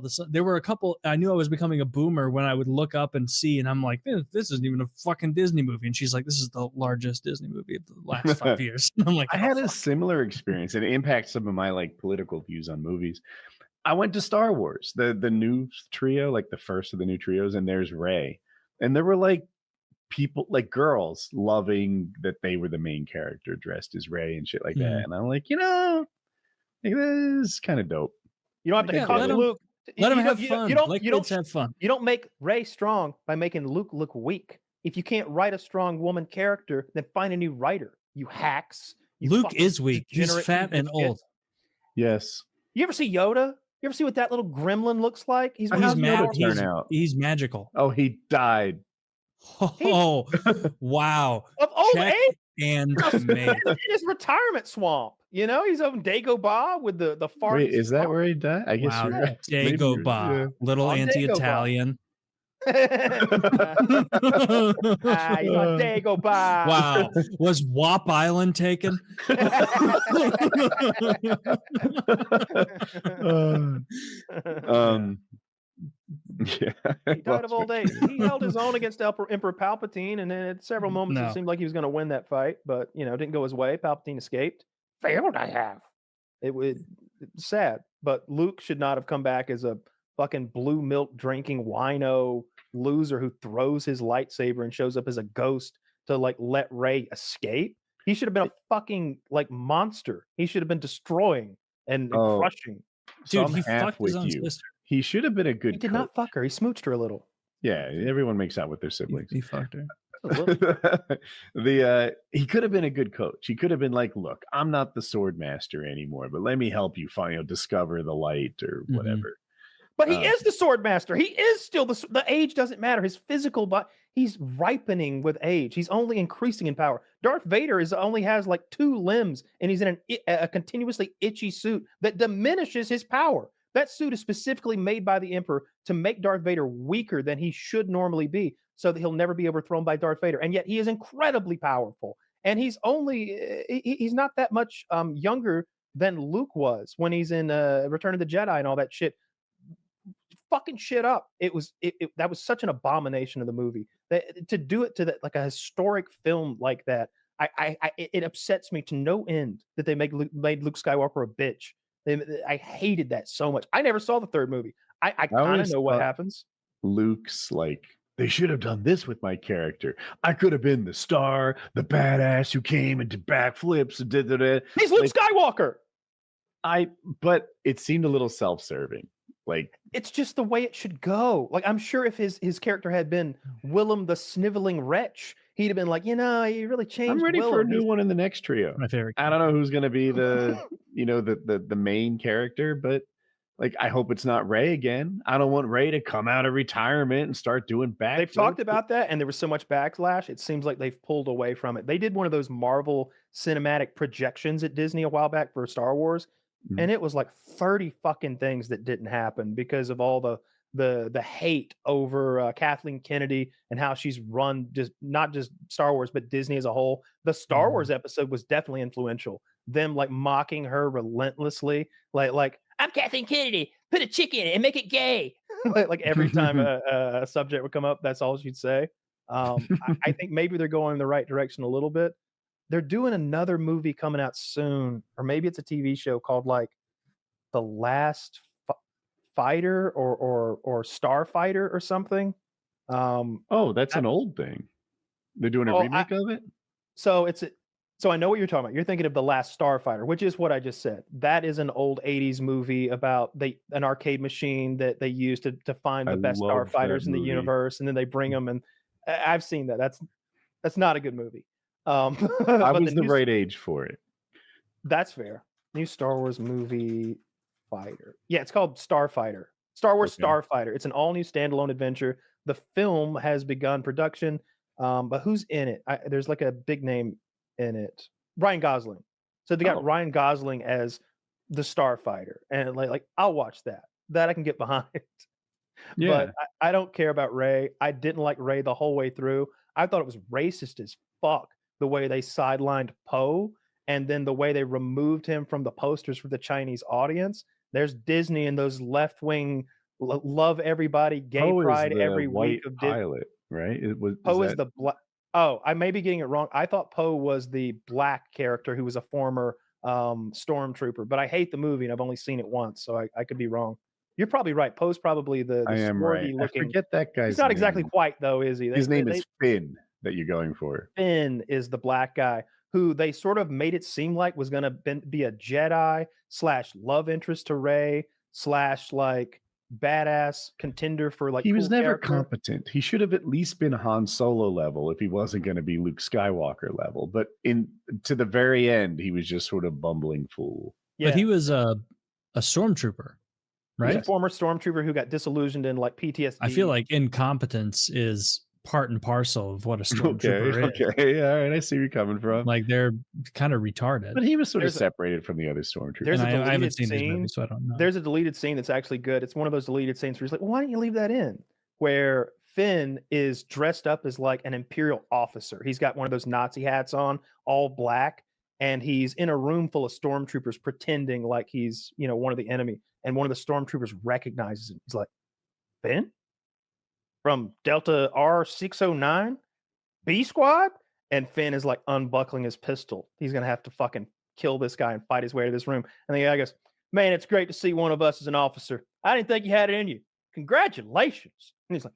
of a sudden, there were a couple. I knew I was becoming a boomer when I would look up and see, and I'm like, this isn't even a fucking Disney movie. And she's like, this is the largest Disney movie of the last 5 years. I'm like, I had a similar experience, and it impacts some of my like political views on movies. I went to Star Wars, the new trio, like the first of the new trios, and there's Rey, and there were like people, like girls, loving that they were the main character dressed as Rey and shit like that. And I'm like, like, this is kind of dope. You don't have to call Luke. Let him have fun. You don't have fun. You don't make Rey strong by making Luke look weak. If you can't write a strong woman character, then find a new writer. You hacks. Luke is weak. He's fat and old. Yes. You ever see Yoda? You ever see what that little gremlin looks like? He's magical. Oh, he died. Oh, wow. Of old age? And in his retirement swamp. He's on Dagobah with the fart. Wait, is that where he died? I guess you're right. Dagobah, little anti-Italian. He's on Dagobah. Wow. Was Wop Island taken? Yeah, he died of old age. He held his own against Emperor Palpatine, and then at several moments it seemed like he was going to win that fight, but it didn't go his way. Palpatine escaped. Failed, I have. It's sad, but Luke should not have come back as a fucking blue milk drinking wino loser who throws his lightsaber and shows up as a ghost to like let Rey escape. He should have been a fucking like monster. He should have been destroying and crushing. Dude, he fucked his own sister. He should have been a good. He did not fuck her. He smooched her a little. Yeah, everyone makes out with their siblings. He fucked her. He could have been a good coach. He could have been like, look, I'm not the sword master anymore, but let me help you find, discover the light or whatever. But he is the sword master. He is still the age doesn't matter. His physical, but he's ripening with age. He's only increasing in power. Darth Vader only has like 2 limbs, and he's in a continuously itchy suit that diminishes his power. That suit is specifically made by the Emperor to make Darth Vader weaker than he should normally be, so that he'll never be overthrown by Darth Vader. And yet he is incredibly powerful. And he's not that much younger than Luke was when he's in Return of the Jedi and all that shit. Fucking shit up. That was such an abomination of the movie. To do it to like a historic film like that, it upsets me to no end that they made Luke Skywalker a bitch. I hated that so much. I never saw the 3rd movie. I kind of know what happens. Luke's like, they should have done this with my character. I could have been the star, the badass who came and did backflips and did that. He's Luke Skywalker. But it seemed a little self-serving. Like, it's just the way it should go. Like, I'm sure if his character had been Willem the Sniveling Wretch, he'd have been like, he really changed. I'm ready Willem. for a new one in the next trio. My favorite. I don't know who's going to be the the main character, but like, I hope it's not Rey again. I don't want Rey to come out of retirement and start doing backflips. They've talked about that, and there was so much backlash. It seems like they've pulled away from it. They did one of those Marvel cinematic projections at Disney a while back for Star Wars. And it was like 30 fucking things that didn't happen because of all the hate over Kathleen Kennedy and how she's run not just Star Wars, but Disney as a whole. The Star Wars episode was definitely influential. Them like mocking her relentlessly, like I'm Kathleen Kennedy, put a chick in it and make it gay. like every time a subject would come up, that's all she'd say. I think maybe they're going in the right direction a little bit. They're doing another movie coming out soon, or maybe it's a TV show called like The Last Fighter or Starfighter or something. That's an old thing. They're doing a remake of it. So I know what you're talking about. You're thinking of The Last Starfighter, which is what I just said. That is an old 80s movie about an arcade machine that they use to find the best starfighters in the universe, and then they bring them. And I've seen that. That's not a good movie. I was the right age for it. That's fair. New Star Wars movie fighter. Yeah, it's called Starfighter. Star Wars Starfighter. It's an all-new standalone adventure. The film has begun production, but who's in it? There's like a big name in it. Ryan Gosling. So they got Ryan Gosling as the Starfighter, and like I'll watch that. That I can get behind. Yeah. But I don't care about Rey. I didn't like Rey the whole way through. I thought it was racist as fuck the way they sidelined Poe, and then the way they removed him from the posters for the Chinese audience. There's Disney and those left-wing love everybody, gay Poe is pride the every white week of pilot, right? It was Poe is that the black. Oh, I may be getting it wrong. I thought Poe was the black character who was a former stormtrooper, but I hate the movie and I've only seen it once, so I could be wrong. You're probably right. Poe's probably the I am right. swarthy I looking. forget that guy's He's not exactly name. white though, is he? His name is Finn that you're going for. Finn is the black guy who they sort of made it seem like was going to be a Jedi / love interest to Rey / like badass contender for like. He was cool never character. competent. He should have at least been Han Solo level if he wasn't going to be Luke Skywalker level. But to the very end, he was just sort of bumbling fool. Yeah. But he was a stormtrooper, right? He's a former stormtrooper who got disillusioned in like PTSD. I feel like incompetence is part and parcel of what a stormtrooper is. Okay, all right, I see where you're coming from. Like they're kind of retarded. But he was sort of separated from the other stormtroopers. I haven't seen these movies, so I don't know. There's a deleted scene that's actually good. It's one of those deleted scenes where he's like, well, why didn't you leave that in? Where Finn is dressed up as like an Imperial officer. He's got one of those Nazi hats on, all black, and he's in a room full of stormtroopers pretending like he's, one of the enemy. And one of the stormtroopers recognizes him. He's like, Finn? From Delta R609 B Squad? And Finn is like unbuckling his pistol. He's going to have to fucking kill this guy and fight his way to this room. And the guy goes, man, it's great to see one of us as an officer. I didn't think you had it in you. Congratulations. And he's like,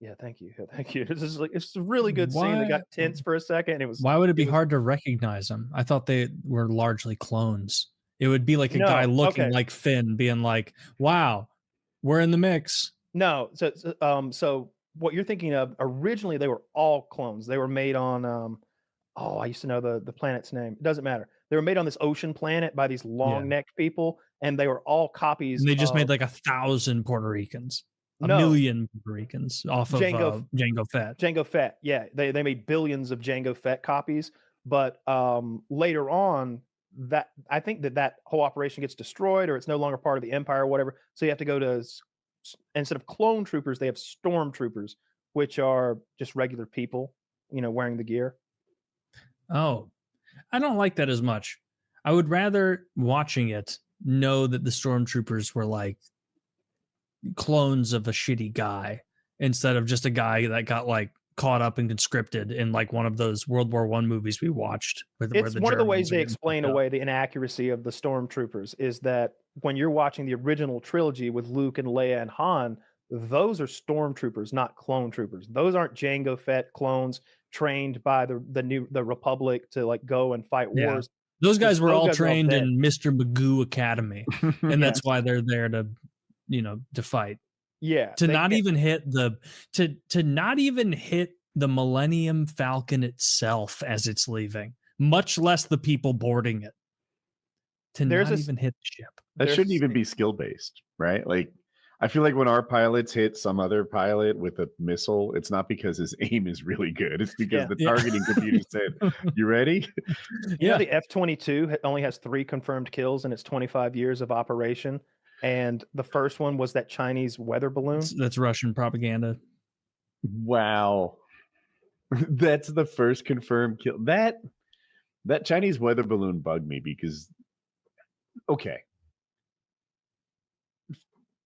yeah, thank you. Thank you. It's a really good scene. They got tense for a second. And it was. Why would it be hard to recognize them? I thought they were largely clones. It would be like a guy looking like Finn being like, wow, we're in the mix. No. So what you're thinking of, originally they were all clones. They were made on, I used to know the planet's name. It doesn't matter. They were made on this ocean planet by these long-necked people, and they were all copies. And they just made like 1,000 Puerto Ricans. A million Puerto Ricans off of Jango Fett. Jango Fett, yeah. They made billions of Jango Fett copies, but later on, that I think that whole operation gets destroyed, or it's no longer part of the Empire or whatever. So you have to go to, instead of clone troopers, they have stormtroopers, which are just regular people, wearing the gear. Oh, I don't like that as much. I would rather, watching it, know that the stormtroopers were like clones of a shitty guy instead of just a guy that got like caught up and conscripted in like one of those World War I movies we watched. It's one of the ways they explain away the inaccuracy of the stormtroopers is that when you're watching the original trilogy with Luke and Leia and Han, those are stormtroopers, not clone troopers. Those aren't Jango Fett clones trained by the Republic to like go and fight wars. Those guys were all trained in Mr. Magoo Academy, and that's why they're there to fight. Yeah. To not even hit the Millennium Falcon itself as it's leaving, much less the people boarding it. To not even hit the ship. That shouldn't even be skill based, right? Like, I feel like when our pilots hit some other pilot with a missile, it's not because his aim is really good. It's because the targeting computer said, "You ready?" The F-22 only has 3 confirmed kills in its 25 years of operation. And the first one was that Chinese weather balloon. That's Russian propaganda. Wow. That's the first confirmed kill. That Chinese weather balloon bugged me because, okay.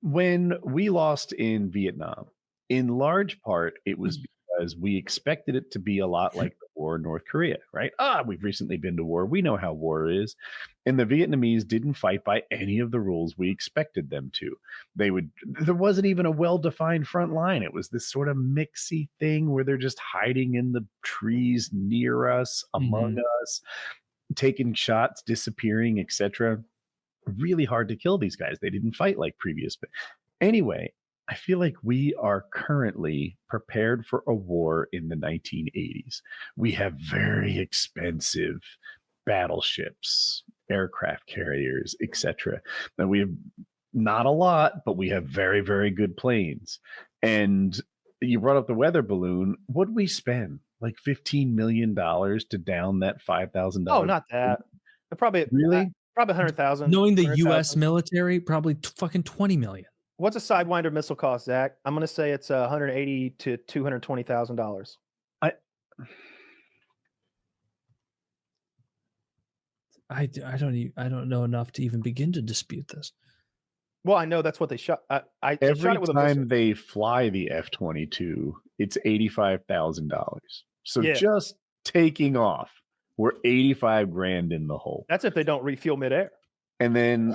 When we lost in Vietnam, in large part, it was because we expected it to be a lot like the war in North Korea, right? We've recently been to war. We know how war is. And the Vietnamese didn't fight by any of the rules we expected them to. There wasn't even a well-defined front line. It was this sort of mixy thing where they're just hiding in the trees near us, among us, taking shots, disappearing, etc. Really hard to kill these guys. They didn't fight like previous. But anyway, I feel like we are currently prepared for a war in the 1980s. We have very expensive battleships, aircraft carriers, etc. Now we have not a lot, but we have very, very good planes. And you brought up the weather balloon. What did we spend? Like $15 million to down that $5,000? Oh, not that. Probably really. Probably 100,000. Knowing the U.S. military, probably fucking 20 million. What's a Sidewinder missile cost, Zach? I'm going to say it's $180,000 to $220,000. I don't know enough to even begin to dispute this. Well, I know that's what they shot. I shot Every it with a time missile. they fly the F-22, it's $85,000. So Yeah. just taking off, we're 85 grand in the hole. That's if they don't refuel midair. And then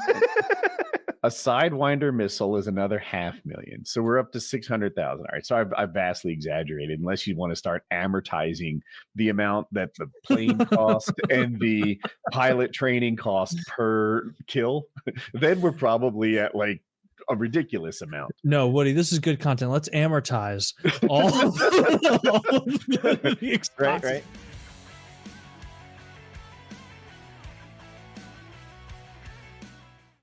a Sidewinder missile is another $500,000. So we're up to 600,000. All right. So I've vastly exaggerated, unless you want to start amortizing the amount that the plane cost and the pilot training cost per kill. Then we're probably at like a ridiculous amount. No, Woody, this is good content. Let's amortize all of the Right.